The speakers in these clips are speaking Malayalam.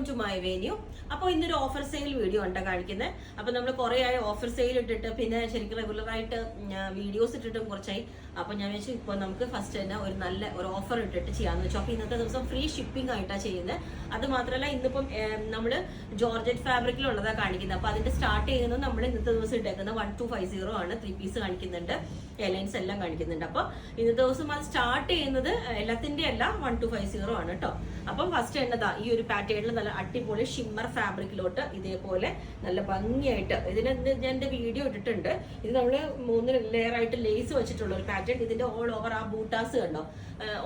To my venue. അപ്പോൾ ഇന്നൊരു ഓഫർ സെയിൽ വീഡിയോ ആണ് കാണിക്കുന്നത്. അപ്പോൾ നമ്മൾ കുറേ ആയി ഓഫർ സെയിൽ ഇട്ടിട്ട്, പിന്നെ ശരിക്കും റെഗുലറായിട്ട് വീഡിയോസ് ഇട്ടിട്ടും കുറച്ചായി. അപ്പോൾ ഞാൻ വെച്ചു ഇപ്പോൾ നമുക്ക് ഫസ്റ്റ് തന്നെ ഒരു ഓഫർ ഇട്ടിട്ട് ചെയ്യാമെന്ന് വെച്ചു. അപ്പോൾ ഇന്നത്തെ ദിവസം ഫ്രീ ഷിപ്പിംഗ് ആയിട്ടാണ് ചെയ്യുന്നത്. അത് മാത്രമല്ല ഇന്നിപ്പം നമ്മൾ ജോർജറ്റ് ഫാബ്രിക്കിലുള്ളതാണ് കാണിക്കുന്നത്. അപ്പോൾ അതിന്റെ സ്റ്റാർട്ട് ചെയ്യുന്നത് നമ്മൾ ഇന്നത്തെ ദിവസം ഇട്ടേക്കുന്നത് 1250 ആണ്. 3 പീസ് കാണിക്കുന്നുണ്ട്, എയർലൈൻസ് എല്ലാം കാണിക്കുന്നുണ്ട്. അപ്പോൾ ഇന്നത്തെ ദിവസം അത് സ്റ്റാർട്ട് ചെയ്യുന്നത് എല്ലാത്തിൻ്റെ അല്ല 1250 ആണ് കേട്ടോ. അപ്പം ഫസ്റ്റ് എന്നതാ ഈ ഒരു പാറ്റേണിൽ നല്ല അടിപൊളി ഷിമ്മർ ഫാബ്രിക്കിലോട്ട് ഇതേപോലെ നല്ല ഭംഗിയായിട്ട് ഇതിന് ഞാൻ എൻ്റെ വീഡിയോ ഇട്ടിട്ടുണ്ട്. ഇത് നമ്മൾ 3 ലെയർ ആയിട്ട് ലേസ് വെച്ചിട്ടുള്ള ഒരു പാറ്റേൺ. ഇതിന്റെ ഓൾ ഓവർ ആ ബൂട്ടാസ് കണ്ടോ,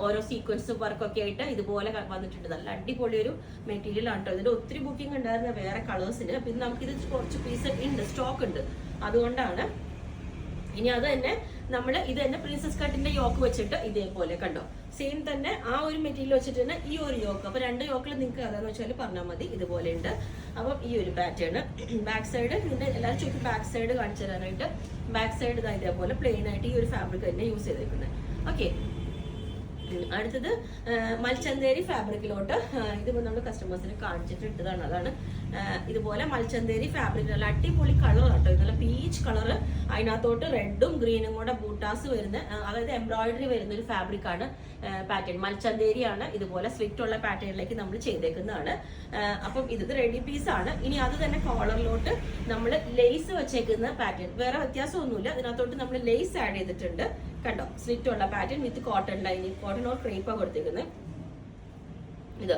ഓരോ സീക്വൻസ് വർക്കൊക്കെ ആയിട്ട് ഇതുപോലെ വന്നിട്ടുണ്ട്. നല്ല അടിപൊളി ഒരു മെറ്റീരിയൽ ആണ് കേട്ടോ. ഇതിന്റെ ഒത്തിരി ബുക്കിംഗ് ഉണ്ടായിരുന്ന വേറെ കളേഴ്സിന്. പിന്നെ നമുക്കിത് കുറച്ച് പീസ് ഉണ്ട്, സ്റ്റോക്ക് ഉണ്ട്, അതുകൊണ്ടാണ്. ഇനി അത് തന്നെ നമ്മൾ ഇത് തന്നെ പ്രിൻസസ് കട്ടിന്റെ യോക്ക് വെച്ചിട്ട് ഇതേപോലെ കണ്ടോ, സെയിം തന്നെ ആ ഒരു മെറ്റീരിയൽ വെച്ചിട്ട് തന്നെ ഈ ഒരു യോക്ക്. അപ്പൊ 2 യോക്കിൽ നിങ്ങൾക്ക് അതാന്ന് വെച്ചാൽ പറഞ്ഞാൽ മതി. ഇതുപോലെ ഉണ്ട്. അപ്പം ഈ ഒരു പാറ്റേൺ ബാക്ക് സൈഡ്, ഇതിന്റെ എല്ലാവരും ചോദിക്കും ബാക്ക് സൈഡ് കാണിച്ചു തരാനായിട്ട്. ബാക്ക് സൈഡ് ഇതാ ഇതേപോലെ പ്ലെയിൻ ആയിട്ട് ഈ ഒരു ഫാബ്രിക് തന്നെ യൂസ് ചെയ്തേക്കുന്നത്. ഓക്കെ, അടുത്തത് മൽച്ചന്തേരി ഫാബ്രിക്കിലോട്ട്. ഇതിപ്പോൾ നമ്മൾ കസ്റ്റമേഴ്സിന് കാണിച്ചിട്ട് ഇട്ടതാണ്. അതാണ് ഇതുപോലെ മൽച്ചന്തേരി ഫാബ്രിക്. നല്ല അടിപൊളി കളർ കേട്ടോ, നല്ല പീച്ച് കളറ്. അതിനകത്തോട്ട് റെഡും ഗ്രീനും കൂടെ ബൂട്ടാസ് വരുന്ന, അതായത് എംബ്രോയിഡറി വരുന്ന ഒരു ഫാബ്രിക് ആണ് പാറ്റേൺ. മൽച്ചന്തേരി ആണ്. ഇതുപോലെ സ്ലിറ്റ് ഉള്ള പാറ്റേണിലേക്ക് നമ്മൾ ചെയ്തേക്കുന്നതാണ്. അപ്പം ഇത് റെഡി പീസ് ആണ്. ഇനി അത് തന്നെ കോളറിലോട്ട് നമ്മൾ ലേസ് വെച്ചേക്കുന്ന പാറ്റേൺ. വേറെ വ്യത്യാസമൊന്നുമില്ല, അതിനകത്തോട്ട് നമ്മൾ ലേസ് ആഡ് ചെയ്തിട്ടുണ്ട് കണ്ടോ. സ്ലിറ്റ് ഉള്ള pattern with cotton lining, cotton or ക്രേപ്പാണ് കൊടുത്തിരിക്കുന്നത്. ഇത്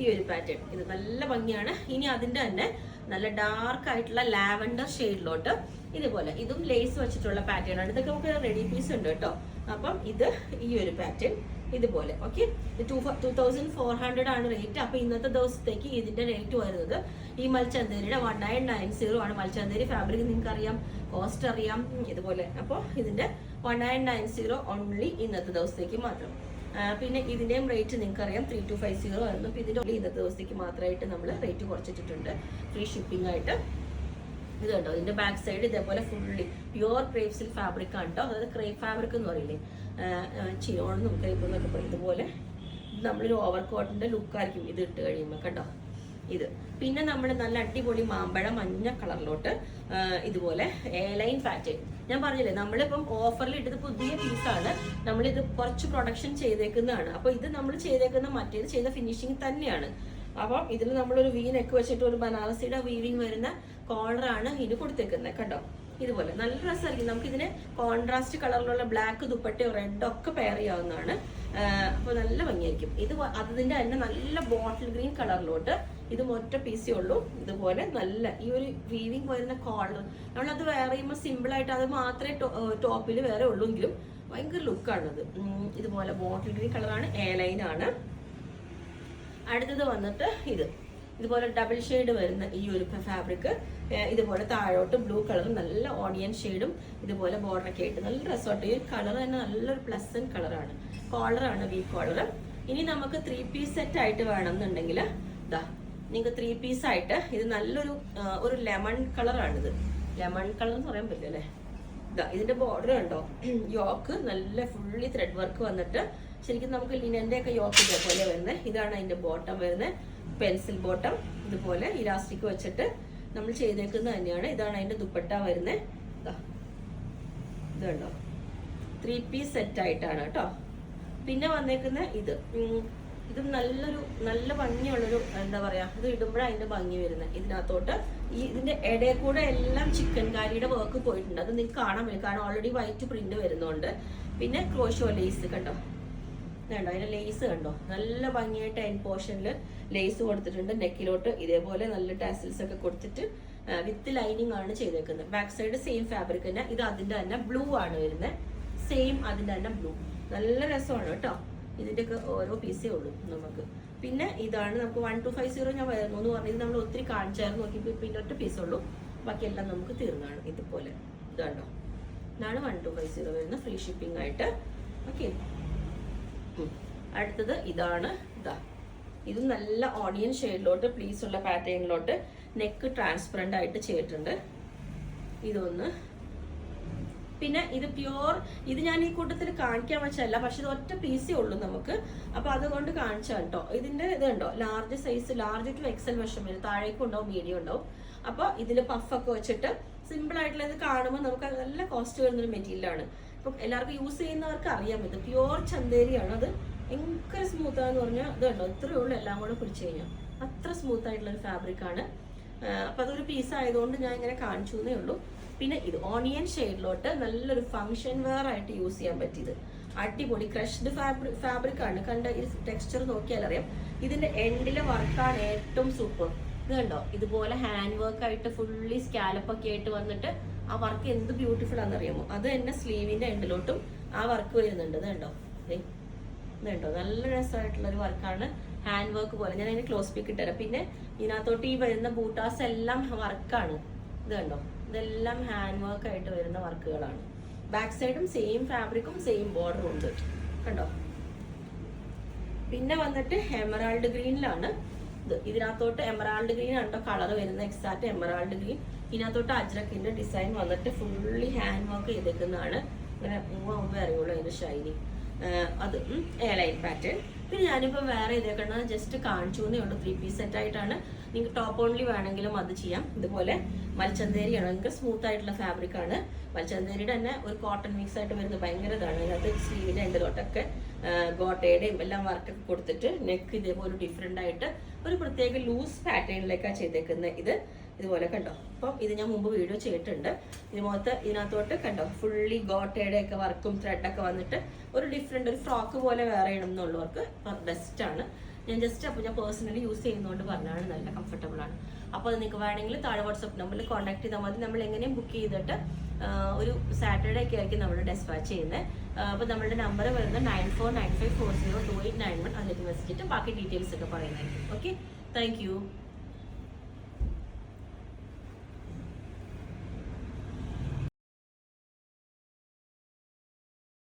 ഈ ഒരു പാറ്റേൺ, ഇത് നല്ല ഭംഗിയാണ്. ഇനി അതിന്റെ തന്നെ നല്ല ഡാർക്ക് ആയിട്ടുള്ള ലാവൻഡർ ഷെയ്ഡിലോട്ട് ഇതുപോലെ, ഇതും ലേസ് വെച്ചിട്ടുള്ള പാറ്റേൺ ആണ്. ഇതൊക്കെ നമുക്ക് റെഡി പീസ് ഉണ്ട് കേട്ടോ. അപ്പം ഇത് ഈ ഒരു പാറ്റേൺ ഇതുപോലെ. ഓക്കെ, 2400 ആണ് റേറ്റ്. അപ്പൊ ഇന്നത്തെ ദിവസത്തേക്ക് ഇതിന്റെ റേറ്റ് വരുന്നത് ഈ മൽച്ചന്തേരിയുടെ 1990 ആണ്. മൽച്ചന്തേരി ഫാബ്രിക് നിങ്ങൾക്ക് അറിയാം, കോസ്റ്റ് അറിയാം ഇതുപോലെ. അപ്പോൾ ഇതിന്റെ 1990 ഓൺലി ഇന്നത്തെ ദിവസത്തേക്ക് മാത്രം. പിന്നെ ഇതിന്റെയും റേറ്റ് നിങ്ങൾക്ക് അറിയാം 3250 ആയിരുന്നു. അപ്പൊ ഇതിന്റെ ഇന്നത്തെ ദിവസത്തേക്ക് മാത്രമായിട്ട് നമ്മൾ റേറ്റ് കുറച്ചിട്ടുണ്ട് ഫ്രീ ഷിപ്പിംഗ് ആയിട്ട്. ഇത് കണ്ടോ, ഇതിന്റെ ബാക്ക് സൈഡ് ഇതേപോലെ fully pure crepe silk fabric ആണ് കേട്ടോ. അതായത് ക്രേപ്പ് ഫാബ്രിക് എന്ന് പറയില്ലേ, ചിയോണെന്നും ക്രേപ്പ് എന്നൊക്കെ പറയും. ഇതുപോലെ നമ്മളൊരു ഓവർ കോട്ടിന്റെ ലുക്കായിരിക്കും ഇത് ഇട്ട് കഴിയുമ്പോൾ കണ്ടോ. ഇത് പിന്നെ നമ്മൾ നല്ല അടിപൊളി മാമ്പഴ മഞ്ഞ കളറിലോട്ട് ഇതുപോലെ എയർലൈൻ പാറ്റേൺ. ഞാൻ പറഞ്ഞില്ലേ നമ്മളിപ്പം ഓഫറിൽ ഇട്ടത് പുതിയ പീസാണ്. നമ്മളിത് കുറച്ച് പ്രൊഡക്ഷൻ ചെയ്തേക്കുന്നതാണ്. അപ്പൊ ഇത് നമ്മൾ ചെയ്തേക്കുന്ന മറ്റേത് ചെയ്ത ഫിനിഷിങ് തന്നെയാണ്. അപ്പം ഇതിൽ നമ്മളൊരു വി നെക്ക് വെച്ചിട്ട് ഒരു ബനാറസിയുടെ വീവിങ് വരുന്ന കോളറാണ് ഇതിന് കൊടുത്തേക്കുന്നത് കണ്ടോ. ഇതുപോലെ നല്ല ഡ്രസ്സായിരിക്കും. നമുക്കിതിന് കോൺട്രാസ്റ്റ് കളറിലുള്ള ബ്ലാക്ക് ദുപ്പട്ടയോ റെഡ് ഒക്കെ പെയർ ചെയ്യാവുന്നതാണ്. അപ്പോൾ നല്ല ഭംഗിയായിരിക്കും. ഇത് അതിന്റെ തന്നെ നല്ല ബോട്ടിൽ ഗ്രീൻ കളറിലോട്ട് ഇതും ഒറ്റ പീസേ ഉള്ളൂ. ഇതുപോലെ നല്ല ഈ ഒരു വീവിങ് വരുന്ന കോളർ, നമ്മളത് വേറെ ചെയ്യുമ്പോൾ സിമ്പിൾ ആയിട്ട് അത് മാത്രമേ ടോപ്പിൽ വേറെ ഉള്ളൂങ്കിലും ഭയങ്കര ലുക്കാണത്. ഇതുപോലെ ബോട്ടിൽ ഗ്രീൻ കളറാണ്, എയർലൈൻ ആണ്. അടുത്തത് വന്നിട്ട് ഇതുപോലെ ഡബിൾ ഷെയ്ഡ് വരുന്ന ഈ ഒരു ഫാബ്രിക്. ഇതുപോലെ താഴോട്ട് ബ്ലൂ കളറും നല്ല ഓണിയൻ ഷെയ്ഡും ഇതുപോലെ ബോർഡറൊക്കെ ആയിട്ട് നല്ല രസമായിട്ട്. ഈ കളർ തന്നെ നല്ലൊരു പ്ലസന്റ് കളറാണ്. കോളറാണ് വി കോളർ. ഇനി നമുക്ക് 3 പീസ് സെറ്റ് ആയിട്ട് വേണമെന്നുണ്ടെങ്കിൽ ഇതാ നിങ്ങൾക്ക് 3 പീസ് ആയിട്ട് ഇത് നല്ലൊരു ഒരു ലെമൺ കളറാണിത്. ലെമൺ കളർ എന്ന് പറയാൻ പറ്റില്ല അല്ലേ. ഇതാ ഇതിന്റെ ബോർഡർ കണ്ടോ, യോക്ക് നല്ല ഫുള്ളി ത്രെഡ് വർക്ക് വന്നിട്ട് ശരിക്കും നമുക്ക് ലിനന്റെ ഒക്കെ യോക്ക് ഇതേപോലെ വരുന്നത്. ഇതാണ് അതിന്റെ ബോട്ടം വരുന്നത്, പെൻസിൽ ബോട്ടം. ഇതുപോലെ ഇലാസ്റ്റിക് വെച്ചിട്ട് നമ്മൾ ചെയ്തേക്കുന്നത് തന്നെയാണ്. ഇതാണ് അതിന്റെ ദുപ്പട്ട വരുന്നത്. ഇത് കണ്ടോ, 3 പീസ് സെറ്റ് ആയിട്ടാണ് കേട്ടോ. പിന്നെ വന്നേക്കുന്ന ഇതും നല്ല ഭംഗിയുള്ളൊരു എന്താ പറയാ, ഇത് ഇടുമ്പോഴാണ് അതിന്റെ ഭംഗി വരുന്നത്. ഇതിനകത്തോട്ട് ഇതിന്റെ ഇടയിൽ കൂടെ എല്ലാം ചിക്കൻ കാരിയുടെ വർക്ക് പോയിട്ടുണ്ട്. അത് നിങ്ങൾക്ക് കാണാൻ പറ്റും, കാരണം ഓൾറെഡി വൈറ്റ് പ്രിന്റ് വരുന്നുണ്ട്. പിന്നെ ക്രോഷോ ലേസ് കണ്ടോ, കണ്ടോ അതിന്റെ ലേസ് കണ്ടോ, നല്ല ഭംഗിയായിട്ട് എൻഡ് പോർഷനിൽ ലേസ് കൊടുത്തിട്ടുണ്ട്. നെക്കിലോട്ട് ഇതേപോലെ നല്ല ടാസിൽസ് ഒക്കെ കൊടുത്തിട്ട് വിത്ത് ലൈനിങ് ആണ് ചെയ്തേക്കുന്നത്. ബാക്ക് സൈഡ് സെയിം ഫാബ്രിക് തന്നെ. ഇത് അതിന്റെ തന്നെ ബ്ലൂ ആണ് വരുന്നത്, സെയിം അതിന്റെ തന്നെ ബ്ലൂ. നല്ല രസമാണ് കേട്ടോ. ഇതിന്റെ ഒക്കെ ഓരോ പീസേ ഉള്ളൂ നമുക്ക്. പിന്നെ ഇതാണ് നമുക്ക് 1250 ഞാൻ വരുന്നു എന്ന് പറഞ്ഞത് നമ്മൾ ഒത്തിരി കാണിച്ചായിരുന്നു. നോക്കി പിന്നെ ഒറ്റ പീസേ ഉള്ളൂ, ബാക്കിയെല്ലാം നമുക്ക് തീർന്നാണ്. ഇതുപോലെ ഇതാണോ, ഇതാണ് 1250 വരുന്ന ഫ്രീ ഷിപ്പിംഗ് ആയിട്ട്. ഓക്കെ, അടുത്തത് ഇതാണ്. ഇതും നല്ല ഓണിയൻ ഷെയ്ഡിലോട്ട് പ്ലീസ് ഉള്ള പാറ്റേണിലോട്ട് നെക്ക് ട്രാൻസ്പെറന്റ് ആയിട്ട് ചെയ്തിട്ടുണ്ട്. ഇതൊന്ന് പിന്നെ ഇത് പ്യുവർ, ഇത് ഞാൻ ഈ കൂട്ടത്തിൽ കാണിക്കാൻ വെച്ചല്ല, പക്ഷെ ഇത് ഒറ്റ പീസേ ഉള്ളൂ നമുക്ക്. അപ്പൊ അതുകൊണ്ട് കാണിച്ചാൽ കേട്ടോ. ഇതിന്റെ ഇത് ഉണ്ടോ, large size, large two XL വർഷം വരും, താഴേക്കും ഉണ്ടാവും മീഡിയം ഉണ്ടാവും. അപ്പൊ ഇതിൽ പഫൊക്കെ വെച്ചിട്ട് സിമ്പിൾ ആയിട്ടുള്ള ഇത് കാണുമ്പോൾ നമുക്ക് നല്ല കോസ്റ്റ് വരുന്നൊരു മെറ്റീരിയലാണ്. ഇപ്പം എല്ലാവർക്കും യൂസ് ചെയ്യുന്നവർക്ക് അറിയാം, ഇത് പ്യുവർ ചന്തേരിയാണ്. അത് ഭയങ്കര സ്മൂത്താന്ന് പറഞ്ഞാൽ ഇത് കണ്ടോ, ഇത്രയേ ഉള്ളൂ എല്ലാം കൂടെ പിടിച്ചു കഴിഞ്ഞാൽ അത്ര സ്മൂത്ത് ആയിട്ടുള്ള ഒരു ഫാബ്രിക് ആണ്. അപ്പൊ അതൊരു പീസ് ആയതുകൊണ്ട് ഞാൻ ഇങ്ങനെ കാണിച്ചു എന്നേ ഉള്ളൂ. പിന്നെ ഇത് ഓണിയൻ ഷെയ്ഡിലോട്ട് നല്ലൊരു ഫംഗ്ഷൻ വെയർ ആയിട്ട് യൂസ് ചെയ്യാൻ പറ്റിയത് അടിപൊളി ക്രഷ്ഡ് ഫാബ്രിക് ആണ്. കണ്ട ഈ ടെക്സ്ചർ നോക്കിയാൽ അറിയാം. ഇതിന്റെ എൻഡിലെ വർക്കാണ് ഏറ്റവും സൂപ്പർ. ഇത് കണ്ടോ, ഇതുപോലെ ഹാൻഡ് വർക്ക് ആയിട്ട് ഫുള്ളി സ്കാലപ്പ് ഒക്കെ ആയിട്ട് വന്നിട്ട് ആ വർക്ക് എന്ത് ബ്യൂട്ടിഫുൾ ആണെന്നറിയാമോ. അത് തന്നെ സ്ലീവിന്റെ എൻഡിലോട്ടും ആ വർക്ക് വരുന്നുണ്ട്. ഇത് കണ്ടോ, ഇതുണ്ടോ, നല്ല രസമായിട്ടുള്ള ഒരു വർക്കാണ്, ഹാൻഡ് വർക്ക് പോലെ. ഞാൻ അതിന് ക്ലോസ് പിക്ക് ഇട്ടുതരാം. പിന്നെ ഇതിനകത്തോട്ട് ഈ വരുന്ന ബൂട്ടാസ് എല്ലാം വർക്കാണ്. ഇത് കണ്ടോ, ഇതെല്ലാം ഹാൻഡ് വർക്ക് ആയിട്ട് വരുന്ന വർക്കുകളാണ്. ബാക്ക് സൈഡും സെയിം ഫാബ്രിക്കും സെയിം ബോർഡറും ഉണ്ട് കണ്ടോ. പിന്നെ വന്നിട്ട് എമറാൾഡ് ഗ്രീനിലാണ് ഇത്. ഇതിനകത്തോട്ട് എമറാൾഡ് ഗ്രീൻ ആണ് കേട്ടോ കളർ വരുന്നത്, എക്സാക്ട് എമറാൾഡ് ഗ്രീൻ. ഇതിനകത്തോട്ട് അജ്രക്കിന്റെ ഡിസൈൻ വന്നിട്ട് ഫുള്ളി ഹാൻഡ് വർക്ക് ചെയ്തേക്കുന്നതാണ്. ഇങ്ങനെ മൂവ് ആകുമ്പോൾ അറിയുള്ളൂ അതിന്റെ ഷൈനിങ്. അത് എ ലൈൻ പാറ്റേൺ. പിന്നെ ഞാനിപ്പോൾ വേറെ ഇതേക്കണ ജസ്റ്റ് കാണിച്ചു എന്നേ ഉള്ളൂ. 3 പീസ് സെറ്റ് ആയിട്ടാണ്. നിങ്ങൾക്ക് ടോപ്പ് ഓൺലി വേണമെങ്കിലും അത് ചെയ്യാം. ഇതുപോലെ മൽച്ചന്തേരിയാണ്, നിങ്ങൾക്ക് സ്മൂത്ത് ആയിട്ടുള്ള ഫാബ്രിക് ആണ്. മൽച്ചന്തേരിയുടെ തന്നെ ഒരു കോട്ടൺ മിക്സ് ആയിട്ട് വരുന്നത് ഭയങ്കര ഇതാണ്. അതിനകത്ത് സ്ലീവിന്റെ എൻഡിലോട്ടൊക്കെ ഗോട്ടയുടെയും എല്ലാം വർക്കൊക്കെ കൊടുത്തിട്ട് നെക്ക് ഇതേപോലെ ഡിഫറെന്റ് ആയിട്ട് ഒരു പ്രത്യേക ലൂസ് പാറ്റേണിലേക്കാണ് ചെയ്തേക്കുന്നത്. ഇത് ഇതുപോലെ കണ്ടോ. അപ്പം ഇത് ഞാൻ മുമ്പ് വീഡിയോ ചെയ്തിട്ടുണ്ട്. ഇതിനകത്തോട്ട് കണ്ടോ ഫുള്ളി ഗോട്ടയുടെ ഒക്കെ വർക്കും ത്രെഡൊക്കെ വന്നിട്ട് ഒരു ഡിഫറെന്റ് ഒരു ഫ്രോക്ക് പോലെ വേറെ ചെയ്യണം എന്നുള്ളവർക്ക് ബെസ്റ്റ് ആണ്. ഞാൻ പേഴ്സണലി യൂസ് ചെയ്യുന്നതുകൊണ്ട് പറഞ്ഞാണ്, നല്ല കംഫർട്ടബിൾ ആണ്. അപ്പോൾ അത് നിങ്ങൾക്ക് വേണമെങ്കിൽ താഴെ വാട്സ്ആപ്പ് നമ്പറിൽ കോൺടാക്ട് ചെയ്താൽ മതി. നമ്മൾ എങ്ങനെയും ബുക്ക് ചെയ്തിട്ട് ഒരു സാറ്റർഡേ ഒക്കെ ആയിരിക്കും നമ്മൾ ഡെസ്പാച്ച് ചെയ്യുന്നത്. അപ്പോൾ നമ്മുടെ നമ്പർ വരുന്നത് 9495402891. അതിലേക്ക് മെസ്സേജ് ബാക്കി ഡീറ്റെയിൽസ് ഒക്കെ പറയുന്നതായിരിക്കും. Okay, thank you.